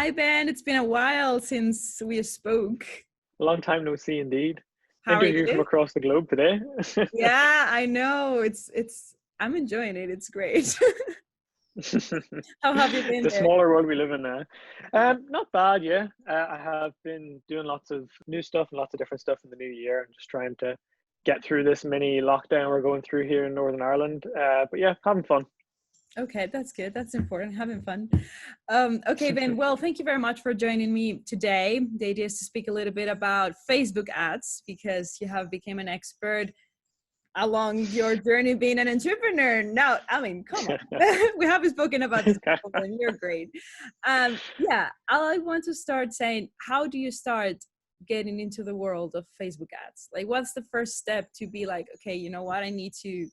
Hi, Ben. It's been a while since we spoke. A long time no see indeed. How are Interview from you? across the globe today. Yeah, I know. I'm enjoying it. It's great. How have you been The there? smaller world we live in now. Not bad, yeah. I have been doing lots of new stuff and lots of different stuff in the new year and just trying to get through this mini lockdown we're going through here in Northern Ireland. But yeah, having fun. Okay, that's good. That's important. Having fun. Okay, Ben. Well, thank you very much for joining me today. The idea is to speak a little bit about Facebook ads because you have become an expert along your journey being an entrepreneur. Now, I mean, come on. We haven't spoken about this before, and you're great. Yeah, I want to start saying, how do you start getting into the world of Facebook ads? Like, what's the first step to be like, okay, you know what? I need to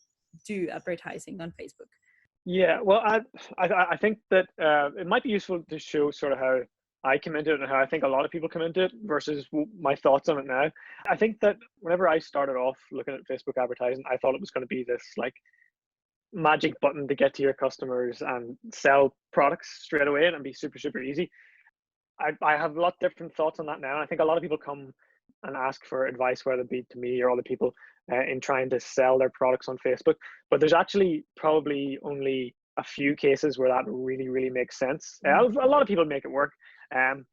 do advertising on Facebook. Yeah, well, I think that it might be useful to show sort of how I come into it and how I think a lot of people come into it versus my thoughts on it now. I think that whenever I started off looking at Facebook advertising, I thought it was going to be this like magic button to get to your customers and sell products straight away and be super, super easy. I have a lot of different thoughts on that now. I think a lot of people come and ask for advice, whether it be to me or other people, in trying to sell their products on Facebook. But there's actually probably only a few cases where that really, really makes sense. A lot of people make it work,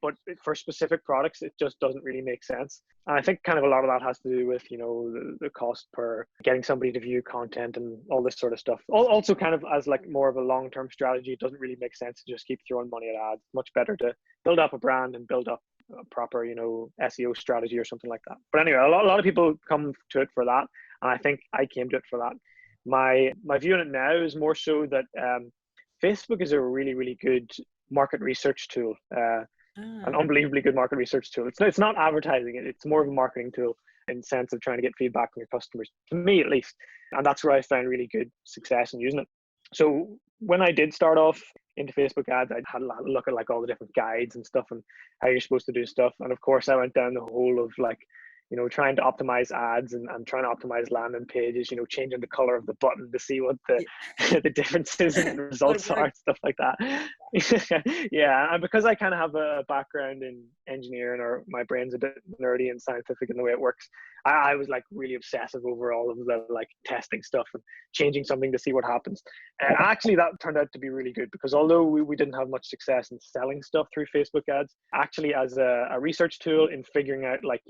but for specific products, it just doesn't really make sense. And I think kind of a lot of that has to do with, the cost per getting somebody to view content and all this sort of stuff. Also kind of as like more of a long-term strategy, it doesn't really make sense to just keep throwing money at ads. Much better to build up a brand and build up a proper, SEO strategy or something like that. But anyway, a lot of people come to it for that. And I think I came to it for that. My view on it now is more so that Facebook is a really, really good market research tool. An unbelievably good market research tool. It's not advertising, it's more of a marketing tool in the sense of trying to get feedback from your customers, to me at least. And that's where I found really good success in using it. So when I did start off into Facebook ads, I had a look at like all the different guides and stuff and how you're supposed to do stuff. And of course I went down the whole of like, trying to optimize ads and trying to optimize landing pages, changing the color of the button to see what the the differences in the results are, stuff like that. Yeah, and because I kind of have a background in engineering, or my brain's a bit nerdy and scientific in the way it works, I was like really obsessive over all of the like testing stuff and changing something to see what happens. And actually that turned out to be really good, because although we didn't have much success in selling stuff through Facebook ads, actually as a research tool in figuring out like,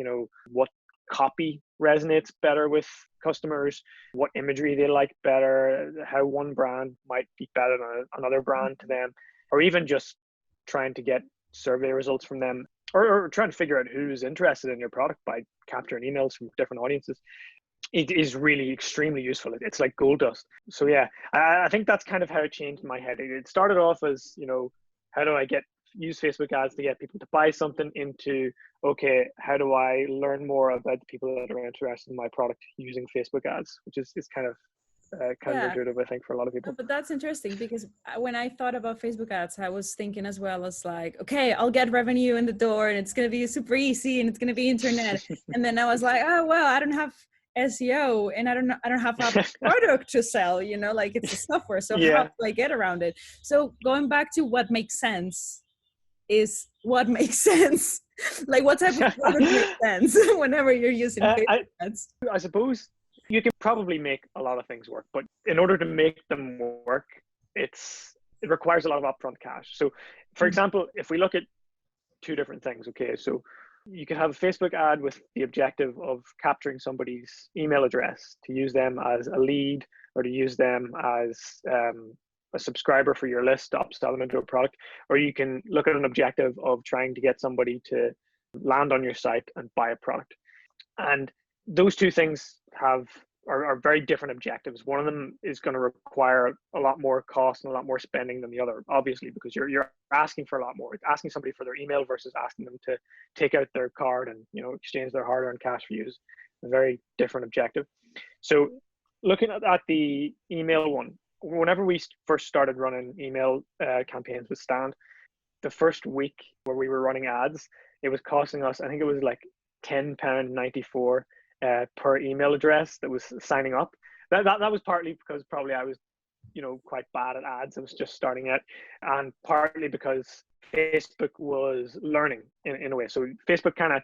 what copy resonates better with customers, what imagery they like better, how one brand might be better than another brand to them, or even just trying to get survey results from them, or trying to figure out who's interested in your product by capturing emails from different audiences. It is really extremely useful. It's like gold dust. So yeah, I think that's kind of how it changed my head. It started off as, how do I use Facebook ads to get people to buy something, into, okay, how do I learn more about the people that are interested in my product using Facebook ads, which is kind of counterintuitive, I think, for a lot of people. But that's interesting, because when I thought about Facebook ads, I was thinking as well as like, okay, I'll get revenue in the door and it's going to be super easy and it's going to be internet. And then I was like, oh, well, I don't have SEO and I don't have a product to sell, like it's a software. So how do I get around it? So going back to what makes sense is what makes sense. Like what type of product makes sense whenever you're using Facebook ads? I suppose you can probably make a lot of things work, but in order to make them work, it requires a lot of upfront cash. So for example, if we look at two different things, okay, so you could have a Facebook ad with the objective of capturing somebody's email address to use them as a lead, or to use them as a subscriber for your list to upsell them into a product. Or you can look at an objective of trying to get somebody to land on your site and buy a product. And those two things are very different objectives. One of them is going to require a lot more cost and a lot more spending than the other, obviously, because you're asking for a lot more. It's asking somebody for their email versus asking them to take out their card and exchange their hard-earned cash for you. A very different objective. So looking at the email one, whenever we first started running email campaigns with Stand, the first week where we were running ads, it was costing us, I think it was like £10.94 per email address that was signing up. That was partly because probably I was quite bad at ads. I was just starting out, and partly because Facebook was learning in a way. So Facebook kind of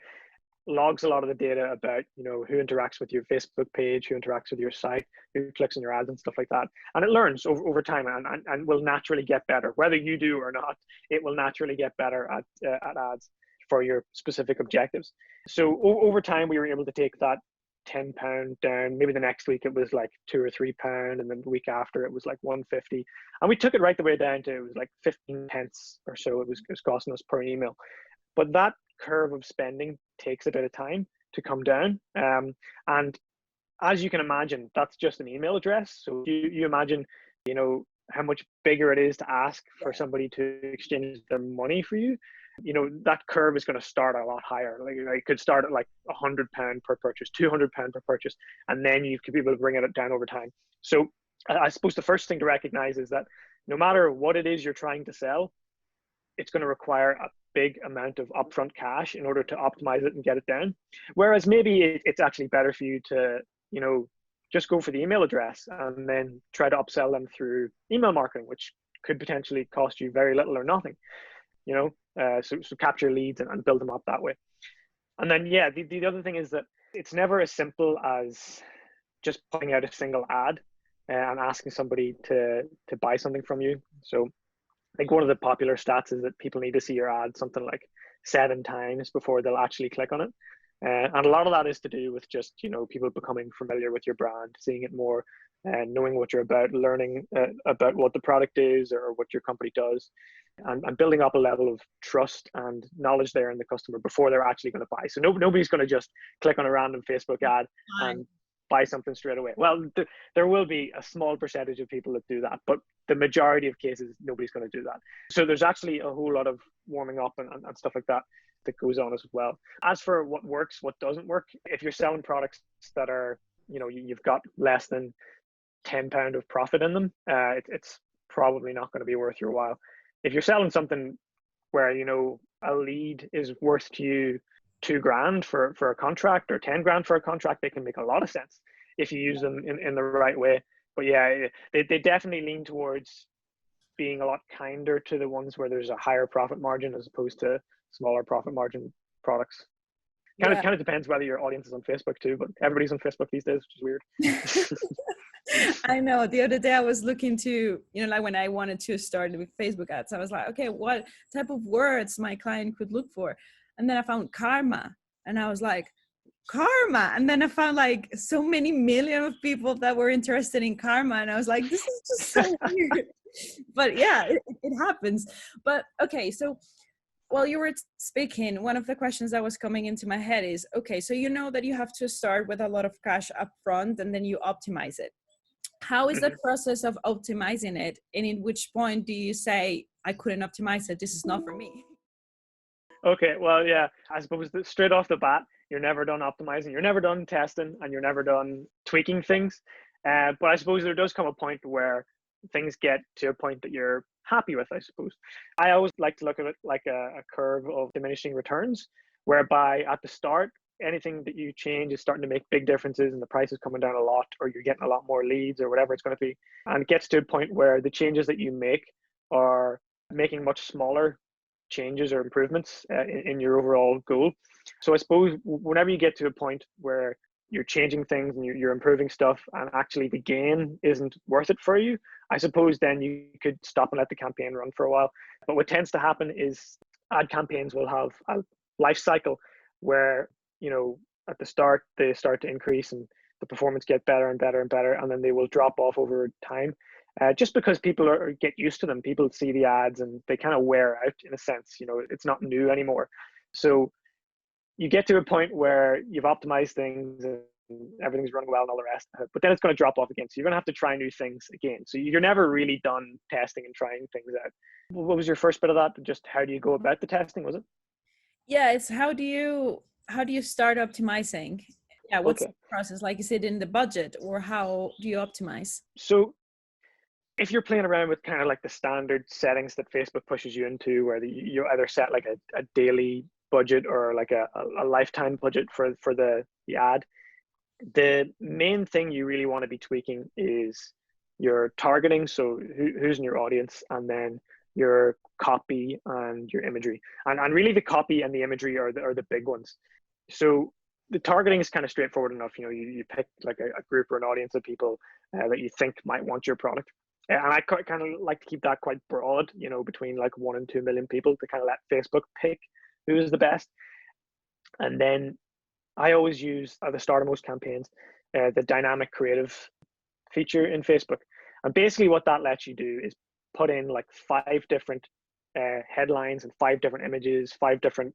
logs a lot of the data about who interacts with your Facebook page, who interacts with your site, who clicks on your ads and stuff like that, and it learns over time and will naturally get better. Whether you do or not, it will naturally get better at ads for your specific objectives. So over time we were able to take that £10 down. Maybe the next week it was like £2 or £3, and then the week after it was like 150, and we took it right the way down to, it was like 15 pence or so it was costing us per email. But that curve of spending takes a bit of time to come down, and as you can imagine, that's just an email address. So you imagine how much bigger it is to ask for somebody to exchange their money for you. That curve is going to start a lot higher. Like it could start at like £100 per purchase, £200 per purchase, and then you could be able to bring it down over time. So I suppose the first thing to recognize is that no matter what it is you're trying to sell, it's going to require a big amount of upfront cash in order to optimize it and get it down. Whereas maybe it's actually better for you to, just go for the email address and then try to upsell them through email marketing, which could potentially cost you very little or nothing, so capture leads and build them up that way. And then, yeah, the other thing is that it's never as simple as just putting out a single ad and asking somebody to buy something from you. So I think one of the popular stats is that people need to see your ad something like 7 times before they'll actually click on it. And a lot of that is to do with just, people becoming familiar with your brand, seeing it more, and knowing what you're about, learning about what the product is or what your company does, and building up a level of trust and knowledge there in the customer before they're actually going to buy. So nobody's going to just click on a random Facebook ad and buy something straight away. Well, there will be a small percentage of people that do that, but the majority of cases, nobody's going to do that. So there's actually a whole lot of warming up and stuff like that goes on as well. As for what works, what doesn't work, if you're selling products that are, you've got less than £10 of profit in them, it's probably not going to be worth your while. If you're selling something where, a lead is worth to you £2,000 for a contract or £10,000 for a contract, they can make a lot of sense if you use them in the right way. But yeah, they definitely lean towards being a lot kinder to the ones where there's a higher profit margin as opposed to smaller profit margin products. Kind of depends whether your audience is on Facebook too, but everybody's on Facebook these days, which is weird. I know. The other day I was looking to, like when I wanted to start with Facebook ads, I was like, okay, what type of words my client could look for? And then I found karma, and I was like, karma. And then I found like so many million of people that were interested in karma. And I was like, this is just so weird. But yeah, it happens. But okay, so while you were speaking, one of the questions that was coming into my head is, okay, so that you have to start with a lot of cash up front and then you optimize it. How is the process of optimizing it? And in which point do you say, I couldn't optimize it, this is not for me? Okay, well, yeah, I suppose that straight off the bat, you're never done optimizing, you're never done testing, and you're never done tweaking things. But I suppose there does come a point where things get to a point that you're happy with, I suppose. I always like to look at it like a curve of diminishing returns, whereby at the start, anything that you change is starting to make big differences and the price is coming down a lot, or you're getting a lot more leads or whatever it's going to be. And it gets to a point where the changes that you make are making much smaller changes or improvements in your overall goal. So I suppose whenever you get to a point where you're changing things and you're improving stuff and actually the gain isn't worth it for you, I suppose then you could stop and let the campaign run for a while. But what tends to happen is ad campaigns will have a life cycle where, at the start, they start to increase and the performance get better and better and better, and then they will drop off over time. Just because people get used to them, people see the ads and they kind of wear out in a sense, it's not new anymore. So you get to a point where you've optimized things and everything's running well and all the rest, but then it's going to drop off again. So you're going to have to try new things again. So you're never really done testing and trying things out. What was your first bit of that? Just how do you go about the testing, was it? Yeah, it's how do you start optimizing? Yeah, what's the process? Like, is it in the budget, or how do you optimize? So if you're playing around with kind of like the standard settings that Facebook pushes you into, where you either set like a daily budget or like a lifetime budget for the ad, the main thing you really want to be tweaking is your targeting, so who's in your audience, and then your copy and your imagery. And really the copy and the imagery are the big ones. So the targeting is kind of straightforward enough. You pick like a group or an audience of people that you think might want your product. And I kind of like to keep that quite broad, between like 1 and 2 million people, to kind of let Facebook pick who is the best. And then I always use, at the start of most campaigns, the dynamic creative feature in Facebook. And basically what that lets you do is put in like 5 different headlines and 5 different images, 5 different,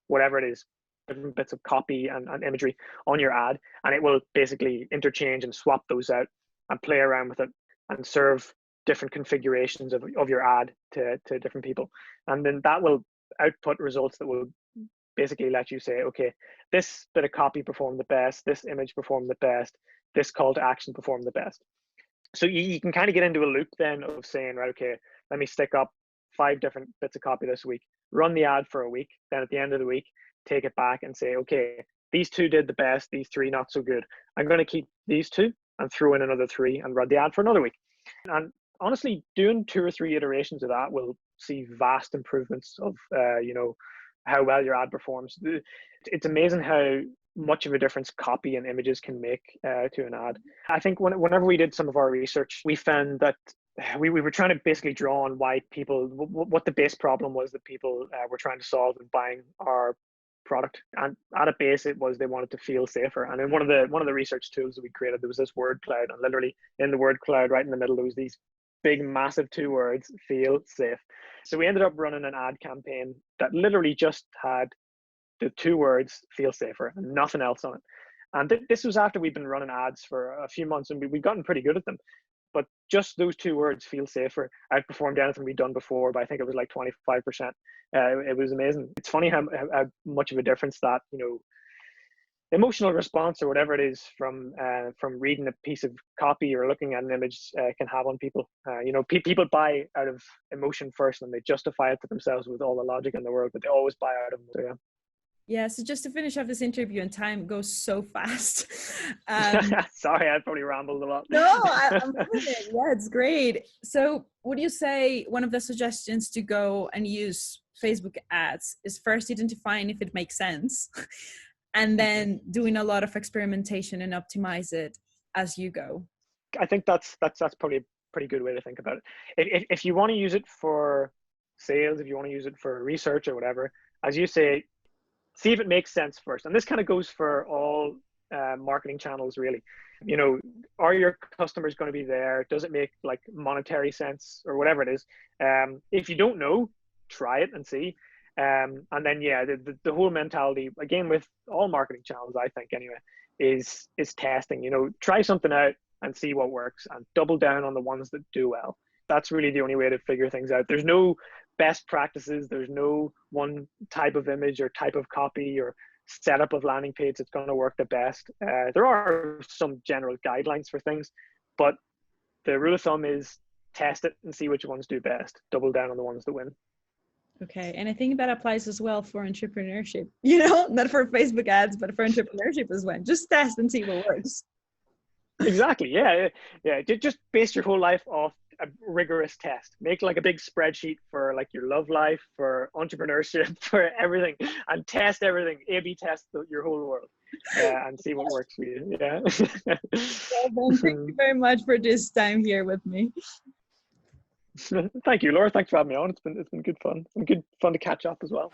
whatever it is, different bits of copy and imagery on your ad. And it will basically interchange and swap those out and play around with it and serve different configurations of your ad to different people. And then that will output results that will basically let you say, okay, this bit of copy performed the best, this image performed the best, this call to action performed the best. So you can kind of get into a loop then of saying, right, okay, let me stick up 5 different bits of copy this week, run the ad for a week, then at the end of the week, take it back and say, okay, these 2 did the best, these 3 not so good. I'm going to keep these 2 and throw in another 3 and run the ad for another week. And honestly, doing 2 or 3 iterations of that will see vast improvements of, how well your ad performs. It's amazing how much of a difference copy and images can make to an ad. I think whenever we did some of our research, we found that we were trying to basically draw on why people, what the base problem was that people were trying to solve in buying our product. And at a base, it was they wanted to feel safer. And in one of the research tools that we created, there was this word cloud, and literally in the word cloud, right in the middle, there was these big, massive 2 words, feel safe. So we ended up running an ad campaign that literally just had the 2 words, feel safer, and nothing else on it. And this was after we'd been running ads for a few months, and we'd gotten pretty good at them. But just those 2 words, feel safer, outperformed anything we'd done before, but I think it was like 25%. It was amazing. It's funny how much of a difference that, emotional response or whatever it is from reading a piece of copy or looking at an image can have on people. People buy out of emotion first, and they justify it to themselves with all the logic in the world, but they always buy out of them. So, yeah. Yeah, so just to finish off this interview, and time goes so fast. Sorry, I probably rambled a lot. No, I'm loving it. Yeah, it's great. So would you say one of the suggestions to go and use Facebook ads is first identifying if it makes sense, and then doing a lot of experimentation and optimize it as you go? I think that's probably a pretty good way to think about it. If you want to use it for sales, if you want to use it for research or whatever, as you say, see if it makes sense first. And this kind of goes for all marketing channels, really. Are your customers going to be there? Does it make like monetary sense or whatever it is? If you don't know, try it and see. And then, yeah, the whole mentality, again, with all marketing channels, I think anyway, is testing. Try something out and see what works, and double down on the ones that do well. That's really the only way to figure things out. There's no best practices. There's no one type of image or type of copy or setup of landing page that's going to work the best. There are some general guidelines for things, but the rule of thumb is test it and see which ones do best. Double down on the ones that win. Okay, and I think that applies as well for entrepreneurship, not for Facebook ads, but for entrepreneurship as well. Just test and see what works. Exactly. Yeah. Just base your whole life off a rigorous test. Make like a big spreadsheet for like your love life, for entrepreneurship, for everything, and test everything. A/B test your whole world, and see what works for you. Yeah. Well, then, thank you very much for this time here with me. Thank you, Laura. Thanks for having me on. It's been good fun. It's been good fun to catch up as well.